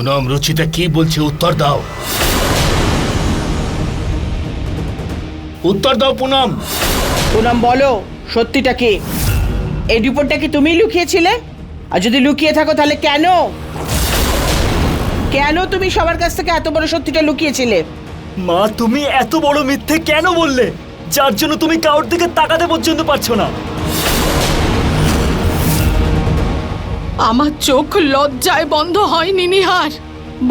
পুনম, রুচিতা কি বলছে উত্তর দাও। উত্তর দাও পুনম। পুনম বলো, সত্যিটা কি? এই রিপোর্টটা কি তুমি লুকিয়েছিলে? আর যদি লুকিয়ে থাকো তাহলে কেন? কেন তুমি সবার কাছ থেকে এত বড় সত্যিটা লুকিয়েছিলে? মা, তুমি এত বড় মিথ্যে কেন বললে, যার জন্য তুমি কাউর দিকে তাকাতে পর্যন্ত পারছো না? আমার চোখ লজ্জায় বন্ধ হয়নি নিহার,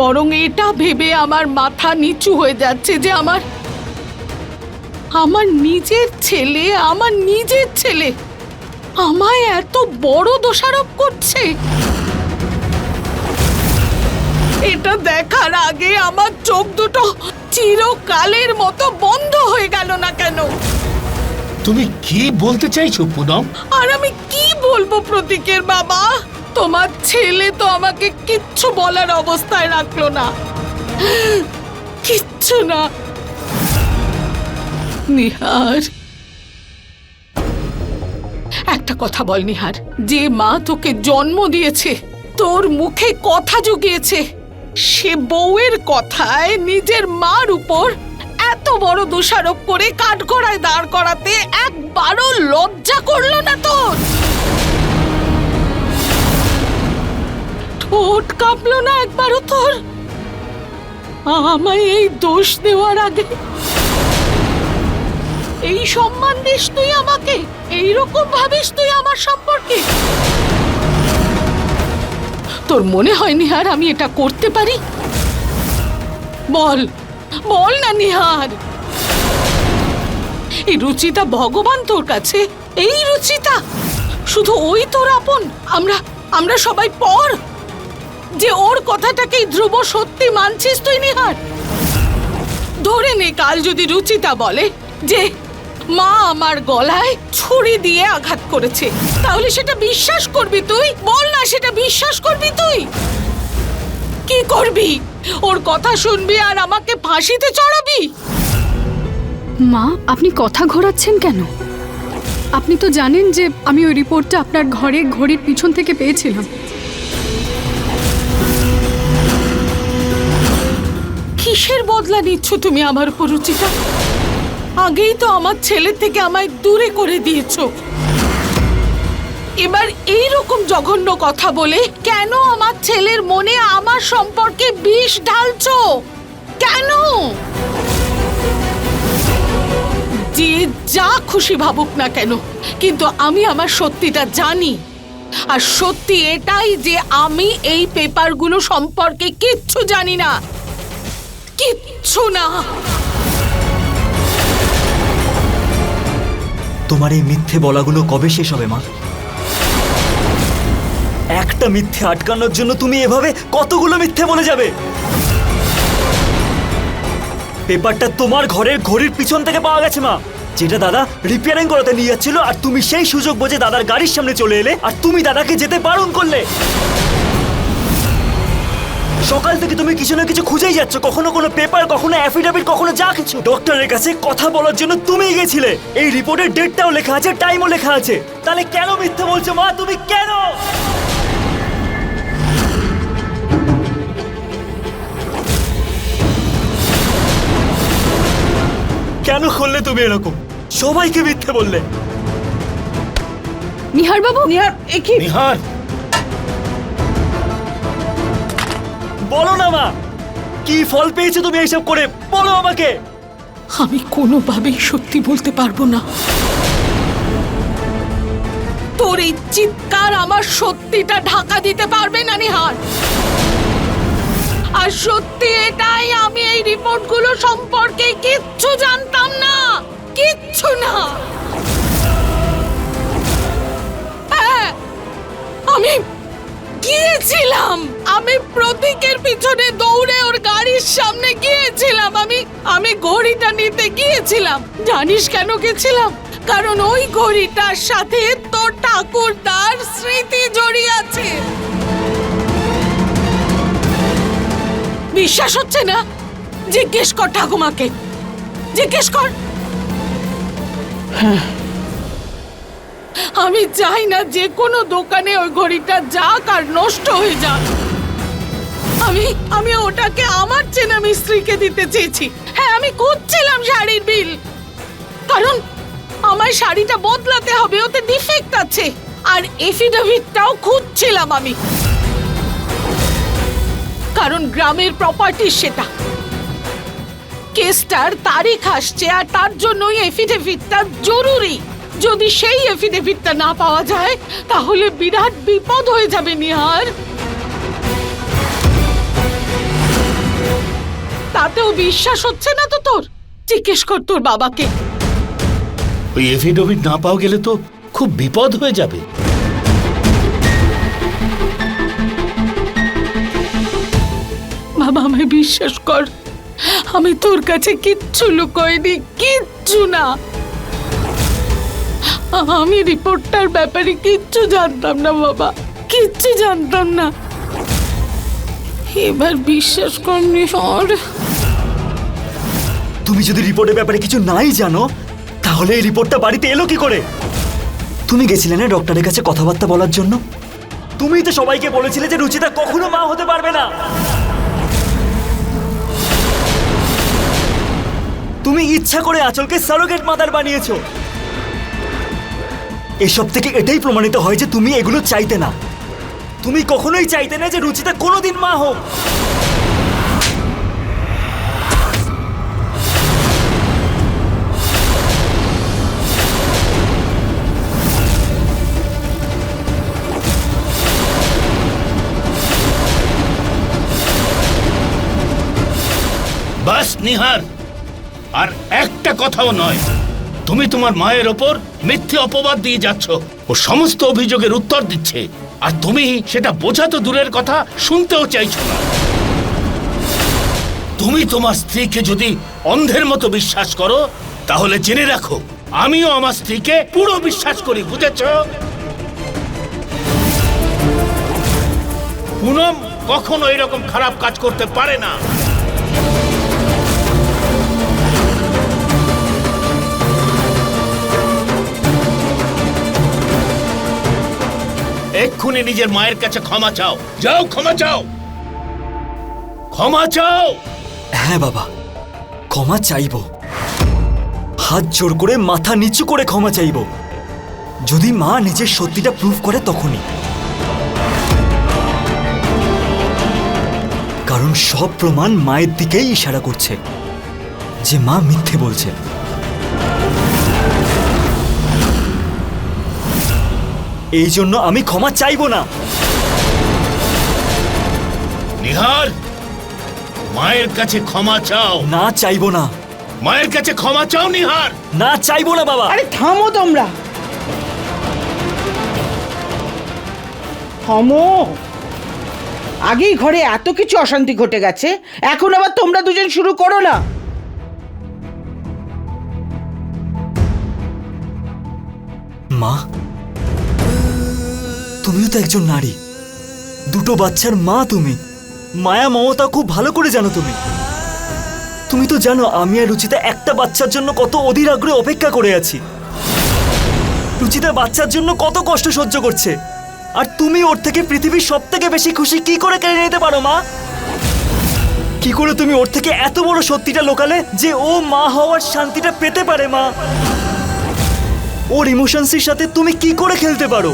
বরং এটা ভেবে আমার মাথা নিচু হয়ে যাচ্ছে যে আমার নিজের ছেলে আমায় এত বড় দোষারোপ করছে। এটা দেখার আগে আমার চোখ দুটো চিরকালের মতো বন্ধ হয়ে গেল না কেন? তুমি কি বলতে চাইছো পুনম? আর আমি কি বলবো প্রতীকের বাবা? তোমার ছেলে তো আমাকে কিচ্ছু বলার অবস্থায় রাখলো না, কিচ্ছু না। নিহার, একটা কথা বল নিহার, যে মা তোকে জন্ম দিয়েছে, তোর মুখে কথা জুগিয়েছে, সে বউয়ের কথায় নিজের মার উপর এত বড় দোষারোপ করে কাঠগড়ায় দাঁড় করাতে একবারও লজ্জা করলো না তোর? ঠোঁট কাঁপলো না একবারও তোর আমায় এই দোষ দেওয়ার আগে? এই সম্মান দিস তুই আমাকে? এইরকম ভাবিস তুই আমার সম্পর্কে? তোর মনে হয় নিহার আমি এটা করতে পারি? বল বল না নিহার। এই রুচিতা ভগবান তোর কাছে? এই রুচিতা শুধু ওই তোর আপন? আমরা সবাই পর, যে ওর কথাটাকেই ধ্রুব সত্যি মানছিস তুই নিহার? ধরে নে কাল যদি রুচিতা বলে যে মা আমার গলায় ছুরি দিয়ে আঘাত করেছে, তাহলে সেটা বিশ্বাস করবি তুই? বল না, সেটা বিশ্বাস করবি তুই? কি করবি? ওর কথা শুনবি আর আমাকে ফাঁসিতে চড়াবি? মা, আপনি কথা ঘোরাচ্ছেন কেন? আপনি তো জানেন যে আমি ওই রিপোর্টটা আপনার ঘরে ঘড়ির পিছন থেকে পেয়েছিলাম। কিসের বদলা নিচ্ছ তুমি আমার উপর রুচিতা? আগেই তো আমার ছেলে থেকে আমায় দূরে করে দিয়েছো, এবার এই রকম জঘন্য কথা বলে কেন আমার ছেলের মনে আমার সম্পর্কে বিষ ঢালছো? কেন? যে যা খুশি ভাবুক না কেন, কিন্তু আমি আমার সত্যিটা জানি। আর সত্যি এটাই যে আমি এই পেপারগুলো সম্পর্কে কিচ্ছু জানি না, কিচ্ছু না। তোমার এই মিথ্যে বলাগুলো কবে শেষ হবে মা? একটা মিথ্যে আটকানোর জন্য তুমি এভাবে কতগুলো মিথ্যে বলে যাবে? পেপারটা তোমার ঘরের ঘড়ির পিছন থেকে পাওয়া গেছে মা, যেটা দাদা রিপেয়ারিং করাতে নিয়ে যাচ্ছিল, আর তুমি সেই সুযোগ বুঝে দাদার গাড়ির সামনে চলে এলে, আর তুমি দাদাকে যেতে বারণ করলে। সকাল থেকে তুমি কিছু না কিছু খুঁজেই যাচ্ছ, কখনো কোনো পেপার, কখনো অ্যাফিডেভিট, কখনো যা কিছু। ডক্টরের কাছে কথা বলার জন্য তুমি গেছিলে, এই রিপোর্টের ডেটটাও লেখা আছে, টাইমও লেখা আছে। তাহলে কেন মিথ্যে বলছো মা তুমি? কেন? কেন করলে তুমি এরকম? সবাইকে মিথ্যে বললে। নিহার বাবু, নিহার, এ কি? নিহার, বলো না মা, কি ফল পেয়েছো তুমি এইসব করে? বলো আমাকে। আমি কোনোভাবেই সত্যি বলতে পারবো না। তোর এই চিৎকার আমার সত্যিটা ঢাকা দিতে পারবে না নিহার। আর সত্যি এটাই, আমি এই রিপোর্টগুলো সম্পর্কে কিচ্ছু জানতাম না, কিচ্ছু না। হ্যাঁ, আমি গিয়েছিলাম, আমি প্রতীকের পিছনে দৌড়ে ওর গাড়ির সামনে গিয়েছিলাম, আমি ঘড়িটা নিতে গিয়েছিলাম। জানিস কেন গেছিলাম? কারণ ওই ঘড়িটার সাথে তোর ঠাকুরদার স্মৃতি জড়িয়ে আছে। বিশ্বাস হচ্ছে না? জিজ্ঞেস কর ঠাকুমাকে, জিজ্ঞেস কর। আমি চাই না যে কোনো দোকানে ওই ঘড়িটা যাক আর নষ্ট হয়ে যাক। আমি আমি ওটাকে আমার চেনা মিস্ত্রিকে দিতে চেয়েছি। হ্যাঁ, আমি খুঁজছিলাম শাড়ির বিল, কারণ আমার শাড়িটা বদলাতে হবে, ওতে ডিফেক্ট আছে। আর এফিডেভিটটাও খুঁজছিলাম আমি, কারণ গ্রামের প্রপার্টি সেটা। কেসটার তারিখ আসছে আর তার জন্যই এফিডেভিটটা জরুরি। যদি সেই এফিডেভিটটা না পাওয়া যায় তাহলে বিরাট বিপদ হয়ে যাবে নিহার। তাতেও বিশ্বাস হচ্ছে না তো তোর? জিজ্ঞেস কর তোর বাবাকে। ওই এফিডেভিট না পাওয়া গেলে তো খুব বিপদ হয়ে যাবে। বাবা, আমায় বিশ্বাস কর, আমি তোর কাছে কিচ্ছু লুকোইনি, কিচ্ছু না। আমি রিপোর্টটার ব্যাপারে কিচ্ছু জানতাম না বাবা, কিচ্ছু জানতাম না। এবার বিশ্বাস কর নিহার। তুমি যদি রিপোর্টের ব্যাপারে কিছু নাই জানো, তাহলে এই রিপোর্টটা বাড়িতে এলো কি করে? তুমি গেছিলে না ডক্টরের কাছে কথাবার্তা বলার জন্য? তুমিই তো সবাইকে বলেছিলে যে রুচিতা কখনো মা হতে পারবে না। তুমি ইচ্ছা করে আঁচলকে সারোগেট মাদার বানিয়েছো। এসব থেকে এটাই প্রমাণিত হয় যে তুমি এগুলো চাইতে না। তুমি কখনোই চাইতে না যে রুচিতা কোনোদিন মা হোক। বাস নিহার, আর একটা কথাও নয়। তুমি তোমার মায়ের ওপর মিথ্যে অপবাদ দিয়ে যাচ্ছ। ও সমস্ত অভিযোগের উত্তর দিচ্ছে, আর তুমি সেটা বোঝা তো দূরের কথা, শুনতেও চাইছো না। তুমি তোমার স্ত্রীকে যদি অন্ধের মতো বিশ্বাস করো, তাহলে জেনে রাখো আমিও আমার স্ত্রীকে পুরো বিশ্বাস করি, বুঝেছ? পুনম কখনো এরকম খারাপ কাজ করতে পারে না। এক্ষুনি নিজের মায়ের কাছে ক্ষমা চাও। যাও, ক্ষমা চাও, ক্ষমা চাও। হ্যাঁ বাবা, ক্ষমা চাইবো। হাত জোর করে মাথা নিচু করে ক্ষমা চাইবো। যদি মা নিজের সত্যিটা প্রুভ করে তখনই। কারণ সব প্রমাণ মায়ের দিকেই ইশারা করছে যে মা মিথ্যে বলছে। এই জন্য আমি ক্ষমা চাইবো না। নিহার, মায়ের কাছে ক্ষমা চাও। না চাইবো না। মায়ের কাছে ক্ষমা চাও নিহার। না চাইবো না বাবা। আরে থামো তোমরা, থামো। আগেই ঘরে এত কিছু অশান্তি ঘটে গেছে, এখন আবার তোমরা দুজন শুরু করো না। মা, তুমিও তো একজন নারী, দুটো বাচ্চার মা। তুমি মায়া মমতা খুব ভালো করে জানো। তুমি তো জানো আমি আর রুচিতা একটা বাচ্চার জন্য কত অধীর আগ্রহে অপেক্ষা করে আছি। রুচিতা বাচ্চার জন্য কত কষ্ট সহ্য করছে, আর তুমি ওর থেকে পৃথিবীর সব থেকে বেশি খুশি কি করে কেড়ে নিতে পারো মা? কি করে তুমি ওর থেকে এত বড় সত্যিটা লোকালে যে ও মা হওয়ার শান্তিটা পেতে পারে? মা, ওর ইমোশনসের সাথে তুমি কি করে খেলতে পারো?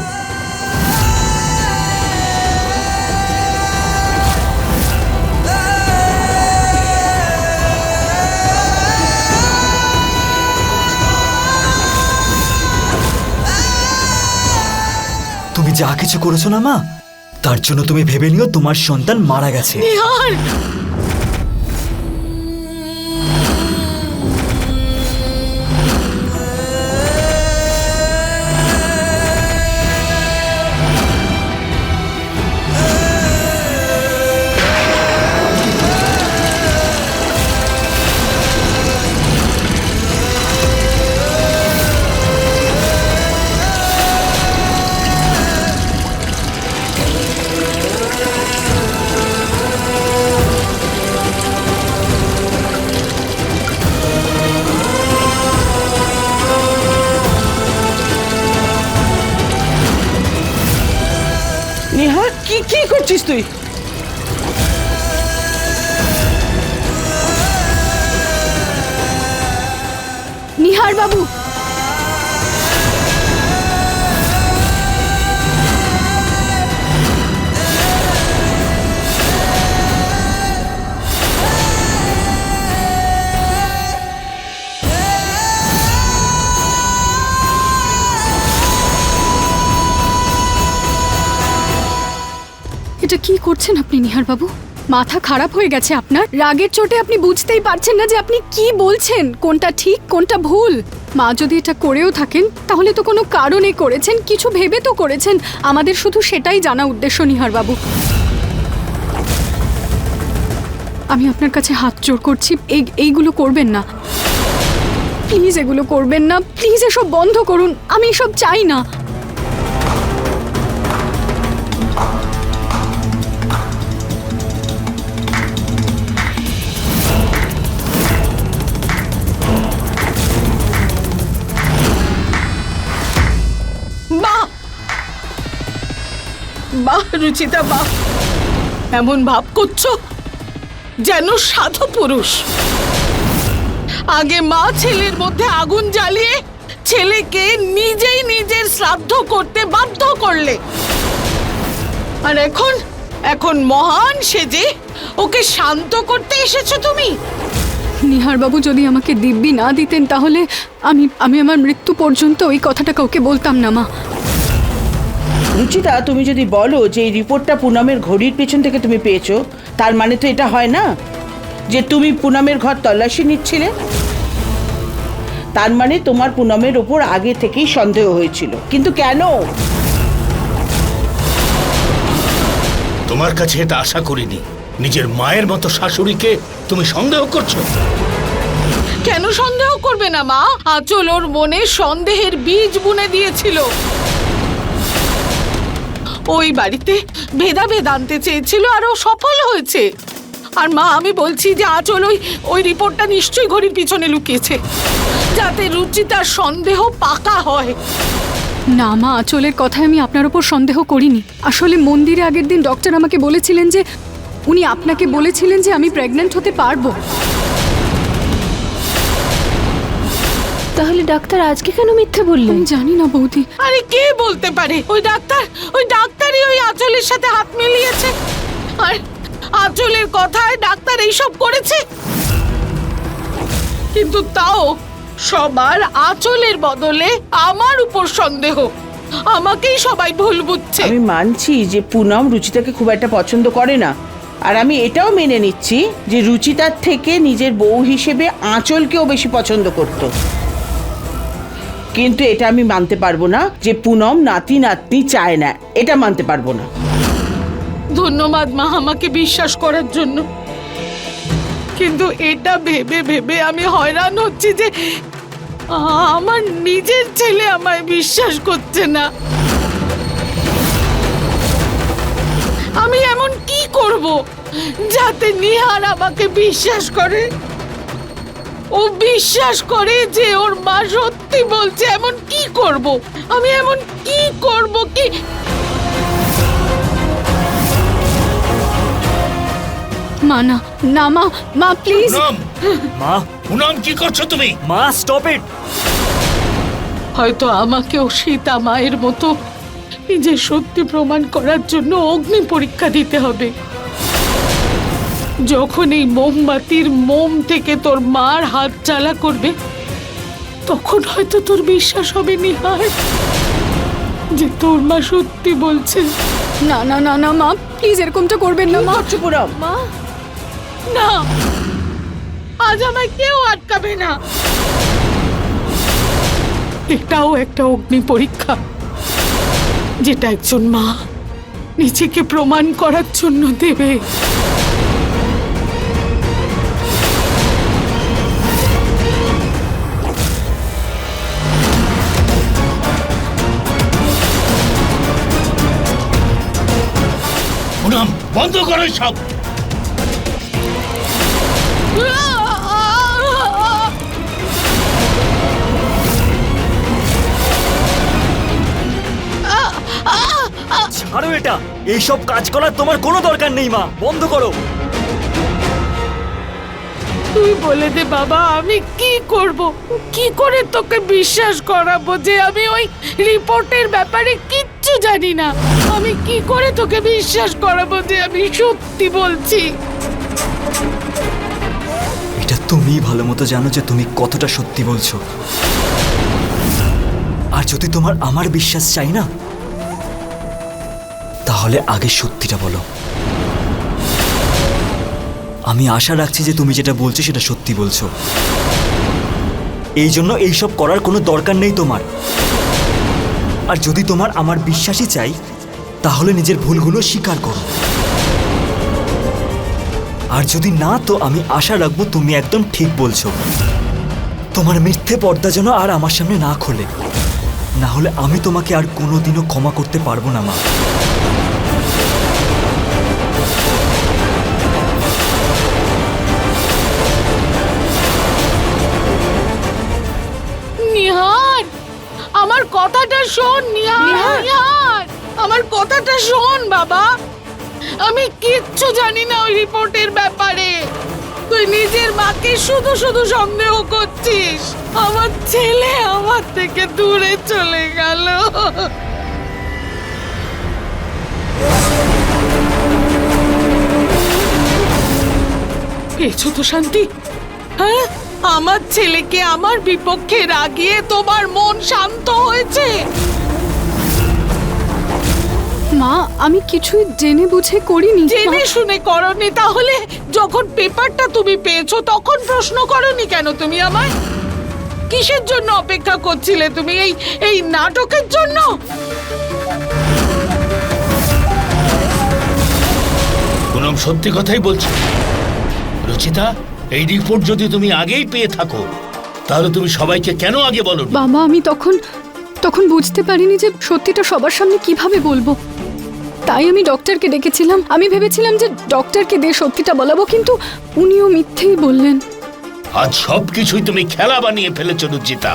তুমি যা কিছু করেছো না মা, তার জন্য তুমি ভেবে নিও তোমার সন্তান মারা গেছে। নিহার, নেহা, কি কি করছিস তুই? নিহার বাবু, এটা কি করছেন আপনি নিহার বাবু? মাথা খারাপ হয়ে গেছে আপনার? রাগের চোটে আপনি বুঝতেই পারছেন না যে আপনি কি বলছেন, কোনটা ঠিক কোনটা ভুল। মা যদি এটা করেও থাকেন তাহলে তো কোনো কারণে করেছেন, কিছু ভেবে তো করেছেন। আমাদের শুধু সেটাই জানা উদ্দেশ্য নিহার বাবু। আমি আপনার কাছে হাত জোড় করছি, এইগুলো করবেন না প্লিজ, এগুলো করবেন না প্লিজ, এসব বন্ধ করুন, আমি এসব চাই না। বাহ বাহ রুচিতা, বাহ! এমন ভাব করছো যেন সাধু পুরুষ। আগে মা ছেলের মধ্যে আগুন জ্বালিয়ে ছেলেকে নিজেই নিজের শ্রাদ্ধ করতে বাধ্য করলে, আর এখন মহান সেজে ওকে শান্ত করতে এসেছো তুমি। নিহার বাবু যদি আমাকে দিব্যি না দিতেন তাহলে আমি আমার মৃত্যু পর্যন্ত ওই কথাটা কাউকে বলতাম না মা। রুচিতা, তুমি যদি বলো যে এই রিপোর্টটা পুনমের ঘড়ির পেছন থেকে তুমি পেয়েছো, তার মানে তো এটা হয় না যে তুমি পুনমের ঘর তল্লাশি নিচ্ছিলে। তার মানে তোমার পুনমের ওপর আগে থেকেই সন্দেহ হয়েছিল, কিন্তু কেন? তোমার কাছে এটা আশা করিনি। নিজের মায়ের মতো শাশুড়িকে তুমি সন্দেহ করছো? কেন সন্দেহ করবে না মা? আঁচল ওর মনে সন্দেহের বীজ বুনে দিয়েছিল। ওই বাড়িতে ভেদাভেদ আনতে চেয়েছিল আর ও সফল হয়েছে। আর মা, আমি বলছি যে আঁচল ওই রিপোর্টটা নিশ্চয়ই ঘড়ির পিছনে লুকিয়েছে, যাতে রুচিতার সন্দেহ পাকা হয়। না মা, আঁচলের কথায় আমি আপনার উপর সন্দেহ করিনি। আসলে মন্দিরে আগের দিন ডক্টর আমাকে বলেছিলেন যে উনি আপনাকে বলেছিলেন যে আমি প্রেগন্যান্ট হতে পারবো। তাহলে ডাক্তার আজকে কেন মিথ্যে বললেন? আমি জানি না বৌদি। আরে কে বলতে পারে? ওই ডাক্তারই ওই আঁচলের সাথে হাত মিলিয়েছে, আর আঁচলের কথায় ডাক্তার এইসব করেছে। কিন্তু তাও সবার আঁচলের বদলে আমার উপর সন্দেহ, আমাকেই সবাই ভুল বুঝছে। আমি মানছি যে পুনম রুচিতাকে খুব একটা পছন্দ করে না, আর আমি এটাও মেনে নিচ্ছি যে রুচিতার থেকে নিজের বউ হিসেবে আঁচলকেও বেশি পছন্দ করত। কিন্তু এটা আমি মানতে পারবো না যে পুনম নাতি নাতনি চায় না, এটা মানতে পারবো না। ধন্যবাদ মা আমাকে বিশ্বাস করার জন্য, কিন্তু এটা ভেবে ভেবে আমি হয়রান হচ্ছি যে আমার নিজের ছেলে আমায় বিশ্বাস করছে না। আমি এমন কি করব যাতে নিহার আমাকে বিশ্বাস করে? ও বিশ্বাস করে যে ওর মা সত্যি বলছে। এমন কি করব আমি? এমন কি করব কি? মা না না, মা প্লিজ। পুনম, মা, পুনম কি করছো তুমি? মা স্টপ ইট। হয়তো আমাকেও সীতা মায়ের মতো নিজের সত্যি প্রমাণ করার জন্য অগ্নি পরীক্ষা দিতে হবে। যখন এই মোমবাতির মোম থেকে তোর মার হাত জ্বালা করবে, তখন হয়তো তোর বিশ্বাস হবে নিহার যে তোর মা সত্যি বলছে। না না না না মা, প্লিজ এরকমটা করবেন না মা। করছো পুনম? মা না, আজ আমায় কেউ আটকাবে না। এটাও একটা অগ্নি পরীক্ষা, যেটা একজন মা নিজেকে প্রমাণ করার জন্য দেবে। পুনম, বন্ধ করো সব। ছাড়ো এটা, এইসব কাজ করার তোমার কোনো দরকার নেই মা, বন্ধ করো। তুই বলে দে বাবা, আমি কি করব? কি করে তোকে বিশ্বাস করাবো যে আমি ওই রিপোর্টের ব্যাপারে কিচ্ছু জানি না? আমি কি করে তোকে বিশ্বাস করাবো যে আমি সত্যি বলছি? এটা তুমিই ভালো মতো জানো যে তুমি কতটা সত্যি বলছো। আর যদি তোমার আমার বিশ্বাস চাই না, তাহলে আগে সত্যিটা বলো। আমি আশা রাখছি যে তুমি যেটা বলছো সেটা সত্যি বলছো। এই জন্য এইসব করার কোনো দরকার নেই তোমার। আর যদি তোমার আমার বিশ্বাসই চাই, তাহলে নিজের ভুলগুলো স্বীকার করো। আর যদি না, তো আমি আশা রাখবো তুমি একদম ঠিক বলছো। তোমার মিথ্যে পর্দা যেন আর আমার সামনে না খোলে, না হলে আমি তোমাকে আর কোনোদিনও ক্ষমা করতে পারবো না মা। নিহার, আমার কথাটা শোন নিহার। নিহার, আমার কথাটা শোন বাবা। আমি কিচ্ছু জানি না ওই রিপোর্টের ব্যাপারে। তুই নিজের মাকে শুধু শুধু সন্দেহ করছিস। আমার ছেলে আমার থেকে দূরে চলে গেল। পেয়েছো তো শান্তি? হ্যাঁ, আমার ছেলেকে আমার বিপক্ষে রাগিয়ে তোমার মন শান্ত হয়েছে। মা, আমি কিছুই জেনে বুঝে করিনি। জেনে শুনে করনি, তাহলে যখন পেপারটা তুমি পেয়েছো তখন প্রশ্ন করনি কেন তুমি আমায়? কিসের জন্য অপেক্ষা করছিলে তুমি? এই নাটকের জন্য? পুনম সত্যি কথাই বলছি। রুচিতা, এই রিপোর্ট যদি তুমি আগেই পেয়ে থাকো, তাহলে তুমি সবাইকে কেন আগে বলো? বাবা, আমি তখন বুঝতে পারিনি যে সত্যিটা সবার সামনে কিভাবে বলবো। তাই আমি ডক্টরকে ডেকেছিলাম। আমি ভেবেছিলাম যে ডক্টরকে দিয়ে সত্যিটা বলাবো, কিন্তু উনিও মিথ্যেই বললেন। আজ সবকিছুই তুমি খেলা বানিয়ে ফেলেছো রুচিতা।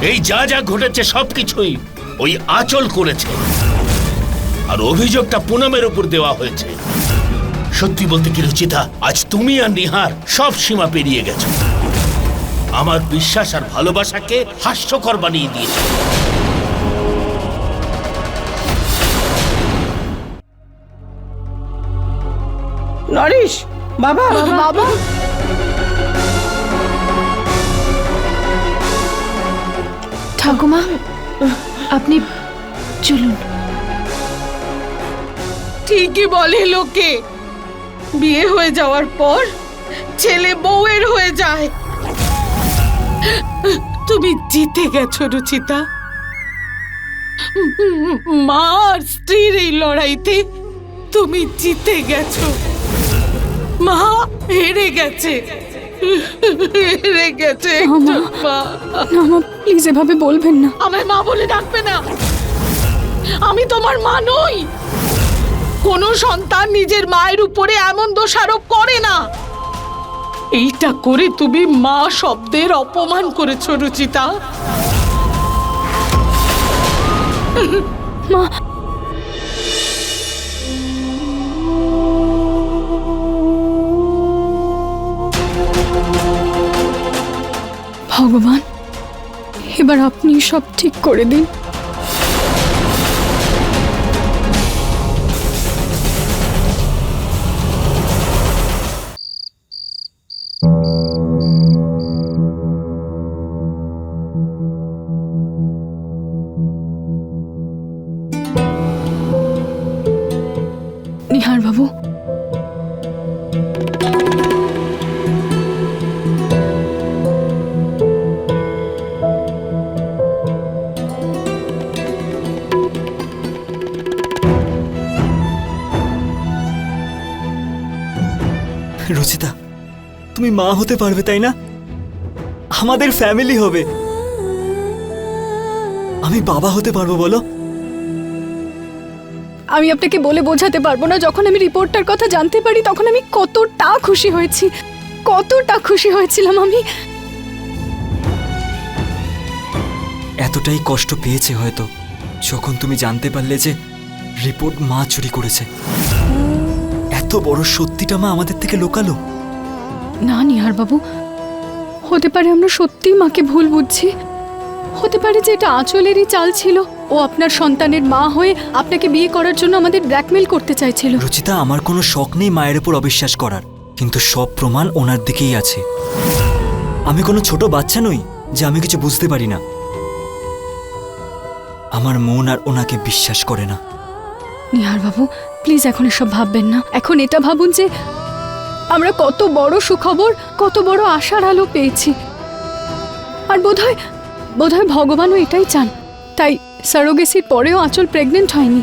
এই যা যা ঘটেছে সবকিছুই ওই আঁচল করেছে, আর অভিযোগটা পুনমের উপর দেওয়া হয়েছে। সত্যি বলতে কি রুচিতা, আজ তুমি আর নিহার সব সীমা পেরিয়ে গেছো। আমার বিশ্বাস আর ভালোবাসাকে হাস্যকর বানিয়ে দিয়েছে। নরেশ, বাবা বাবা, ঠাকুমা, আপনি চলুন। ঠিকই বলে লোকে, বিয়ে হয়ে যাওয়ার পর ছেলে বউয়ের হয়ে যায়। তুমি জিতে গেছো রুচিতা। মা আর স্ত্রীর এই লড়াইতে তুমি জিতে গেছো। মা হেরে গেছে, হেরে গেছে একজন মা। না মা, প্লিজ এভাবে বলবেন না। আমায় মা বলে ডাকবে না। আমি তোমার মা নই। কোনো সন্তান নিজের মায়ের উপরে এমন দোষারোপ করে না। এইটা করে তুমি মা শব্দের অপমান করেছো রুচিতা। মা, ভগবান, এবার আপনি সব ঠিক করে দিন। নিহার বাবু, রুচিতা, তুমি মা হতে পারবে তাই না? আমাদের ফ্যামিলি হবে। আমি বাবা হতে পারবো বলো? আমি আপনাকে বলে বোঝাতে পারবো না। যখন আমি রিপোর্টটার কথা জানতে পারি তখন আমি কতটা খুশি হয়েছি, কতটা খুশি হয়েছিলাম আমি। এতটাই কষ্ট পেয়েছে হয়তো যখন তুমি জানতে পারলে যে রিপোর্ট মা চুরি করেছে। এত বড় সত্যিটা মা আমাদের থেকে লুকালো। না নিহার বাবু, হতে পারে আমরা সত্যিই মাকে ভুল বুঝছি। হতে পারে যে এটা আঁচলেরই চাল ছিল। ও আপনার সন্তানের মা হয়ে আপনাকে বিয়ে করার জন্য আমাদের ব্ল্যাকমেল করতে চাইছিল। রুচিতা, আমার কোনো শখ নেই মায়ের উপর অবিশ্বাস করার, কিন্তু সব প্রমাণ ওনার দিকেই আছে। আমি কোনো ছোট বাচ্চা নই যে আমি কিছু বুঝতে পারি না। আমার মন আর ওনাকে বিশ্বাস করে না। নিহার বাবু, প্লিজ এখন এসব ভাববেন না। এখন এটা ভাবুন যে আমরা কত বড় সুখবর, কত বড় আশার আলো পেয়েছি। আর বোধহয় ভগবানও এটাই চান, তাই সারোগেসির পরেও আঁচল প্রেগনেন্ট হয়নি।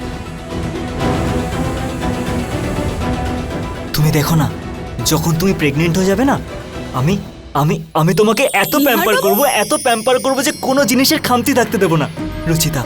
তুমি দেখো না, যখন তুমি প্রেগনেন্ট হয়ে যাবে না, আমি আমি আমি তোমাকে এত প্যাম্পার করব যে কোনো জিনিসের খামতি থাকতে দেব না। রুচিতা,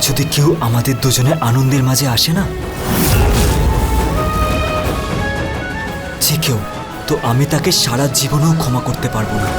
যদি কেউ আমাদের দুজনের আনন্দের মাঝে আসে না, যে কেউ, তো আমি তাকে সারা জীবনেও ক্ষমা করতে পারবো না।